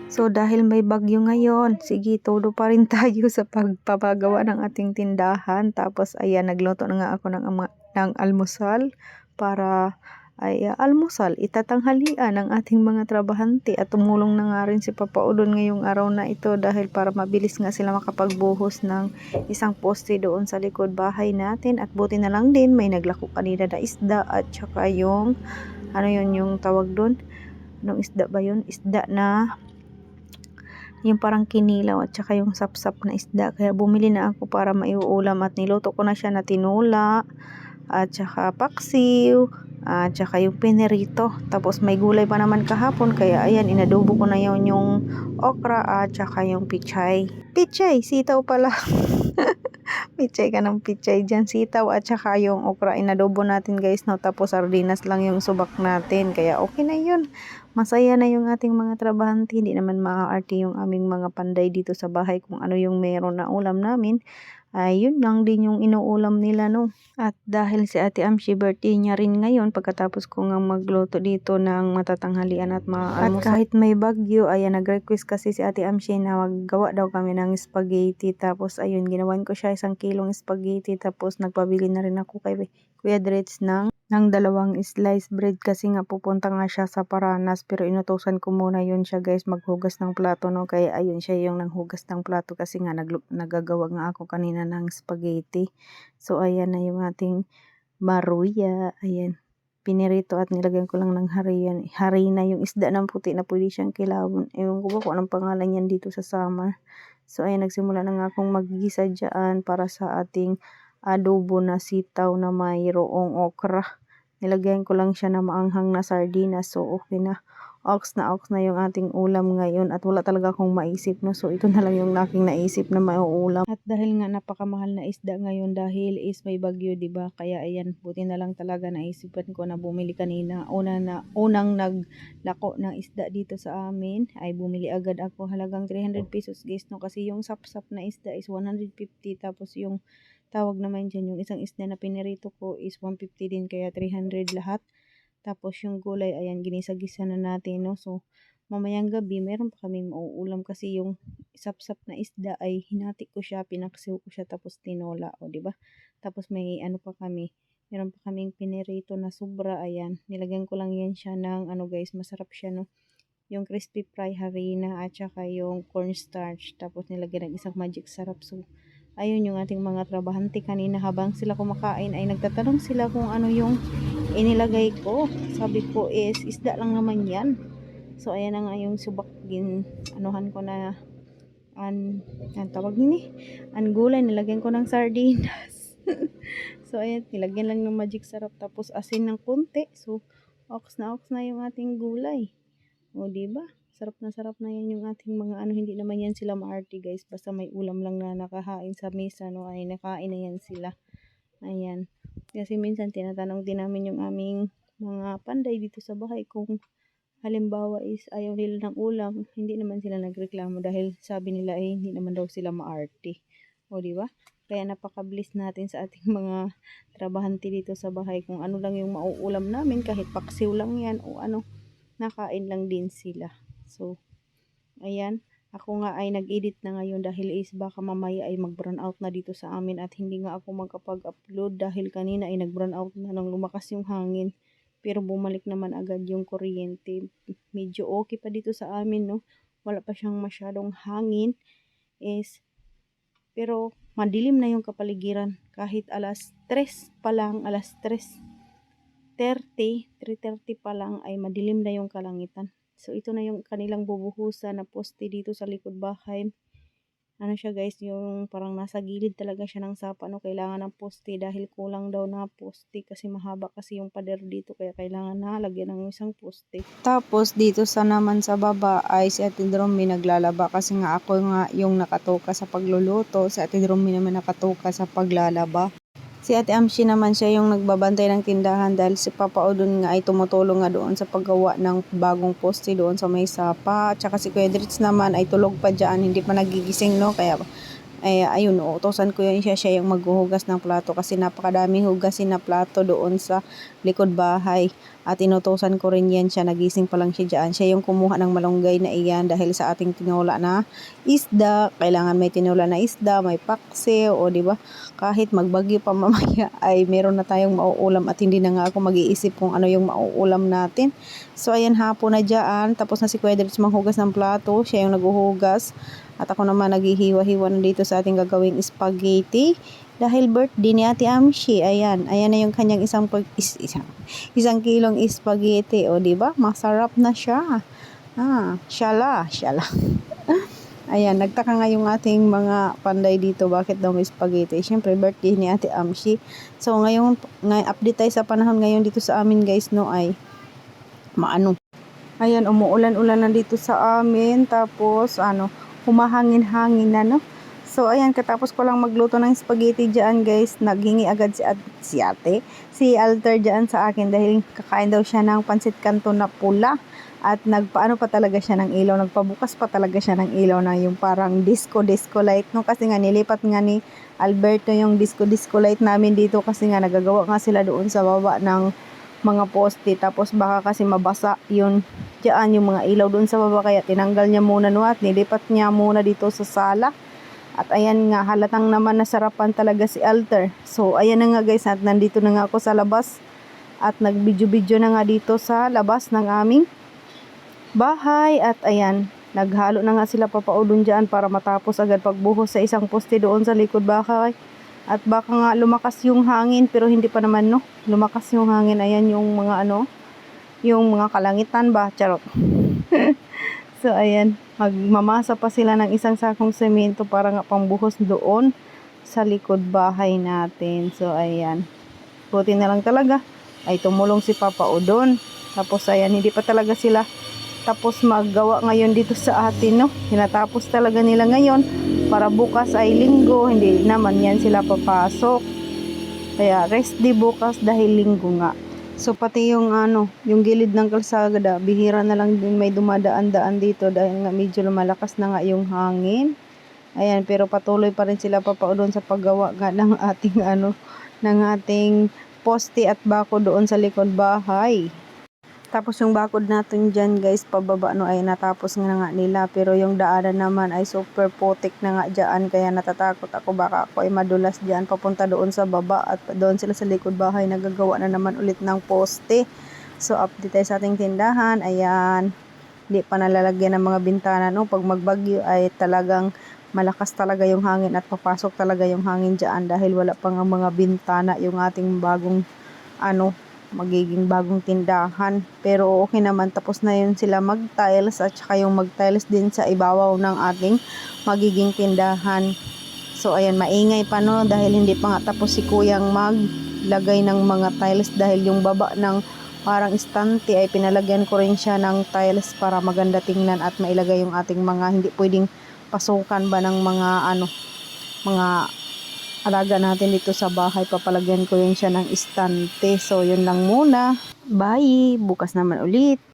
So dahil may bagyo ngayon, sige todo pa rin tayo sa pagpapagawa ng ating tindahan. Tapos ayan, nagluto na nga ako ng almusal para almusal, itatanghalian ng ating mga trabahante at tumulong na nga rin si Papa Udon ngayong araw na ito dahil para mabilis nga sila makapagbuhos ng isang poste doon sa likod bahay natin. At buti na lang din may naglako kanina na isda at saka yung ano yun yung tawag doon, anong isda ba yun, isda na yung parang kinilaw at saka yung sapsap na isda, kaya bumili na ako para maiuulam at niluto ko na siya na tinula at saka paksiw at saka yung pinerito. Tapos may gulay pa naman kahapon, kaya ayan, inadobo ko na yung okra at saka yung pichay, sitaw pala. Pichay ka ng pichay dyan, sitaw at saka yung okra inadobo natin guys, no? Tapos sardinas lang yung subak natin, kaya okay na yun. Masaya na yung ating mga trabahante, hindi naman maaarte yung aming mga panday dito sa bahay kung ano yung meron na ulam namin. Yun lang din yung inuulam nila, no? At dahil si Ate Amshi birthday niya rin ngayon, pagkatapos ko nga magluto dito ng matatanghalian at almusal. At kahit may bagyo, ayan, nag-request kasi si Ate Amshi na maggawa daw kami ng spaghetti. Tapos ayun, ginawan ko siya 1 kilong spaghetti. Tapos nagpabili na rin ako kay Kuya Dretz ng 2 slice bread kasi nga pupunta nga siya sa Paranas, pero inutusan ko muna yun siya guys maghugas ng plato, no? Kaya ayun, siya yung nanghugas ng plato kasi nga nagagawa nga ako kanina ng spaghetti. So ayan na yung ating maruya, ayan, pinirito at nilagyan ko lang ng harina yung isda ng puti na pwede siyang kilawon. Ewan ko ba kung anong pangalan yan dito sa summer. So ayan, nagsimula na nga akong maggisa dyan para sa ating adobo na sitaw na mayroong okra. Nilagyan ko lang siya na maanghang na sardinas, so okay na. Ox na yung ating ulam ngayon at wala talaga akong maisip, no? So ito na lang yung aking naisip na mauulam. At dahil nga napakamahal na isda ngayon dahil is may bagyo, 'di ba? Kaya ayan, buti na lang talaga naisipan ko na bumili kanina. Unang naglako ng isda dito sa amin ay bumili agad ako, halagang 300 pesos guys, no? Kasi yung sapsap na isda is 150, tapos yung tawag naman dyan, yung isang isda na pinirito ko is 150 din, kaya 300 lahat. Tapos yung gulay, ayan, ginisa-gisa na natin, no? So mamayang gabi meron pa kaming mauulam kasi yung sapsap na isda ay hinati ko siya, pinaksiw ko siya, tapos tinola, o di ba? Tapos may ano pa kami, meron pa kaming pinirito na sobra, ayan, nilagyan ko lang yan siya ng ano guys, masarap siya, no? Yung crispy fry harina at saka yung cornstarch, tapos nilagyan ng isang magic sarap. So ayun yung ating mga trabahante kanina, habang sila kumakain ay nagtatanong sila kung ano yung inilagay ko. Sabi ko is isda lang naman yan. So ayan na nga yung subak, anuhan ko na ang tawag nini, ang gulay, nilagyan ko ng sardinas. So ayan, nilagyan lang ng magic sarap, tapos asin ng konti. So ox na yung ating gulay, o diba? Sarap na yan yung ating mga ano. Hindi naman yan sila maarte guys, basta may ulam lang na nakahain sa mesa, no, ay nakain na yan sila. Ayan, kasi minsan tinatanong din namin yung aming mga panday dito sa bahay kung halimbawa is ayaw nila ng ulam, hindi naman sila nagreklamo dahil sabi nila ay hindi naman daw sila maarte, o diba? Kaya napaka-bless natin sa ating mga trabahante dito sa bahay, kung ano lang yung mauulam namin, kahit paksiw lang yan o ano, nakain lang din sila. So ayan, ako nga ay nag-edit na ngayon dahil is baka mamaya ay mag-brown out na dito sa amin at hindi nga ako magkapag-upload dahil kanina ay nag-brown out na nang lumakas yung hangin. Pero bumalik naman agad yung kuryente. Medyo okay pa dito sa amin, no? Wala pa siyang masyadong hangin pero madilim na yung kapaligiran. Kahit alas 3 pa lang, alas 3:30 pa lang ay madilim na yung kalangitan. So ito na yung kanilang bubuhusan na poste dito sa likod bahay. Ano siya guys, yung parang nasa gilid talaga siya ng sapa, no? Kailangan ng poste dahil kulang daw na poste kasi mahaba kasi yung pader dito, kaya kailangan na lagyan ng isang poste. Tapos dito sa naman sa baba ay si Ate Dromy naglalaba kasi nga ako nga yung nakatoka sa pagluluto, si Ate Dromy naman nakatoka sa paglalaba. Si Ate Amshi naman siya yung nagbabantay ng tindahan dahil si Papa Udon nga ay tumutulong nga doon sa paggawa ng bagong poste doon sa may sapa. At saka si Kuya Dritz naman ay tulog pa dyan, hindi pa nagigising, no? Kaya ayun, utosan ko yun siya yung maghuhugas ng plato kasi napakadaming hugasin na plato doon sa likod bahay. At inutusan ko rin yan siya, nagising pa lang siya dyan. Siya yung kumuha ng malunggay na iyan dahil sa ating tinula na isda. Kailangan may tinula na isda, may paksiw, o di ba? Kahit magbagyo pa mamaya ay meron na tayong mauulam at hindi na nga ako mag-iisip kung ano yung mauulam natin. So ayan, hapon na dyan. Tapos na si Kuya Dritz manghugas ng plato. Siya yung naghuhugas. At ako naman naghihiwa-hiwa na dito sa ating gagawing spaghetti. Dahil birthday ni Ate Amshi. Ayan na yung kanyang isang kilong spaghetti. O diba? Masarap na siya. Syala. Ayan, nagtaka nga yung ating mga panday dito. Bakit daw may spaghetti? Siyempre, birthday ni Ate Amshi. So, ngayon update tayo sa panahon ngayon dito sa amin guys, no, ay maano. Ayan, umuulan-ulan na dito sa amin. Tapos, humahangin-hangin na, no? So, ayan, katapos ko lang magluto ng spaghetti dyan, guys. Naghingi agad si Alter dyan sa akin dahil kakain daw siya ng pansit canton na pula. At nagpaano pa talaga siya ng ilaw, nagpabukas pa talaga siya ng ilaw na yung parang disco light, no? Kasi nga nilipat nga ni Alberto yung disco light namin dito kasi nga nagagawa nga sila doon sa baba ng mga poste. Tapos baka kasi mabasa yun dyan yung mga ilaw doon sa baba, kaya tinanggal niya muna, no, at nilipat niya muna dito sa sala. At ayan nga, halatang naman nasarapan talaga si Alter. So ayan na nga guys, at nandito na nga ako sa labas at nagbidyo na nga dito sa labas ng aming bahay. At ayan, naghalo na nga sila papaudon dyan para matapos agad pagbuhos sa isang poste doon sa likod bahay. At baka nga lumakas yung hangin, pero hindi pa naman, no, lumakas yung hangin. Ayan yung mga yung mga kalangitan ba, charot. So ayan, magmamasa pa sila ng isang sakong semento para nga pangbuhos doon sa likod bahay natin. So ayan, buti na lang talaga ay tumulong si Papa Udon. Tapos ayan, hindi pa talaga sila tapos maggawa ngayon dito sa atin, no. Hinatapos talaga nila ngayon para bukas ay linggo, hindi naman yan sila papasok. Kaya rest day bukas dahil linggo nga. So pati yung yung gilid ng kalsada, bihira na lang din may dumadaan-daan dito dahil nga medyo lumalakas na nga yung hangin. Ayan, pero patuloy pa rin sila papaudon sa paggawa nga ng ating ng ating poste at bako doon sa likod bahay. Tapos yung bakod natin dyan guys, pababa ay natapos nga nila. Pero yung daanan naman ay super putik na nga dyan. Kaya natatakot ako baka ako ay madulas dyan papunta doon sa baba. At doon sila sa likod bahay nagagawa na naman ulit ng poste. So update tayo sa ating tindahan. Ayan, hindi pa nalalagyan ng mga bintana, no. Pag magbagyo ay talagang malakas talaga yung hangin at papasok talaga yung hangin dyan. Dahil wala pa nga mga bintana yung ating bagong magiging bagong tindahan. Pero okay naman, tapos na yun sila mag-tiles at saka yung mag-tiles din sa ibabaw ng ating magiging tindahan. So ayan, maingay pa, no, dahil hindi pa nga tapos si Kuyang maglagay ng mga tiles dahil yung baba ng parang istante ay pinalagyan ko rin siya ng tiles para maganda tingnan at mailagay yung ating mga hindi pwedeng pasukan ba ng mga mga alaga natin dito sa bahay. Papalagyan ko yun siya ng istante. So yun lang muna, bye, bukas naman ulit.